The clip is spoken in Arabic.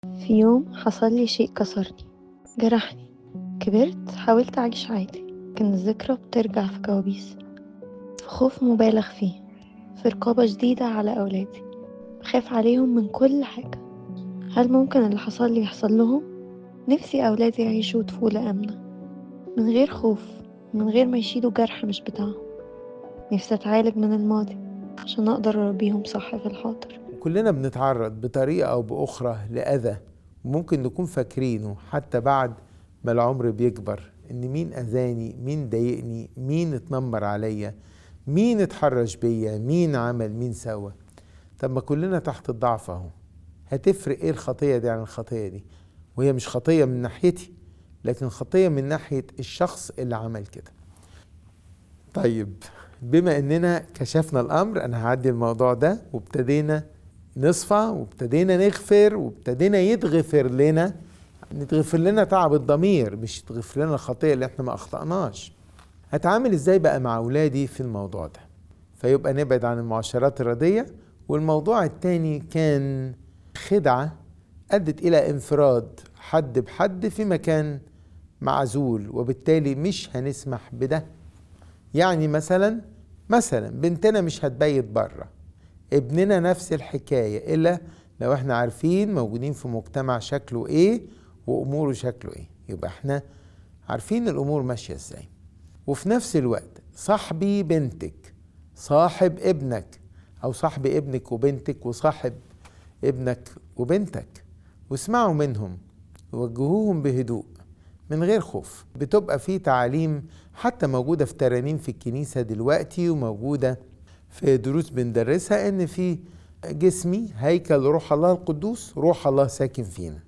في يوم حصل لي شيء كسرني، جرحني. كبرت حاولت أعيش عادي، لكن الذكرى بترجع في كوابيس، في خوف مبالغ فيه، في رقابة جديدة على أولادي. بخاف عليهم من كل حاجة. هل ممكن اللي حصل لي يحصل لهم؟ نفسي أولادي يعيشوا طفولة آمنة، من غير خوف، من غير ما يشيلوا جرح مش بتاعهم. نفسي أتعالج من الماضي عشان أقدر أربيهم صح في الحاضر. وكلنا بنتعرض بطريقة أو بأخرى لأذى، وممكن نكون فاكرينه حتى بعد ما العمر بيكبر، إن مين أذاني، مين ضايقني، مين اتنمر عليا، مين اتحرش بيا، مين عمل، مين سوى. طب ما كلنا تحت الضعف اهو. هتفرق ايه الخطية دي عن الخطية دي؟ وهي مش خطية من ناحيتي، لكن خطية من ناحية الشخص اللي عمل كده. طيب، بما اننا كشفنا الامر، انا هعدي الموضوع ده، وابتدينا نصفى، وابتدينا نغفر، وابتدينا يتغفر لنا. نتغفر لنا تعب الضمير، مش يتغفر لنا الخطية اللي احنا ما اخطأناش. هتعامل ازاي بقى مع اولادي في الموضوع ده؟ فيبقى نبعد عن المعاشرات الردية. والموضوع التاني كان خدعة أدت إلى انفراد حد بحد في مكان معزول، وبالتالي مش هنسمح بده. يعني مثلا بنتنا مش هتبيت بره، ابننا نفس الحكاية، إلا لو احنا عارفين موجودين في مجتمع شكله ايه وأموره شكله ايه، يبقى احنا عارفين الأمور ماشية ازاي. وفي نفس الوقت صاحبي بنتك، صاحب ابنك، أو صاحب ابنك وبنتك، وصاحب ابنك وبنتك، واسمعوا منهم، ووجهوهم بهدوء من غير خوف. بتبقى في تعاليم حتى موجودة في ترانيم في الكنيسة دلوقتي، وموجودة في دروس بندرسها، ان في جسمي هيكل روح الله القدوس، روح الله ساكن فينا.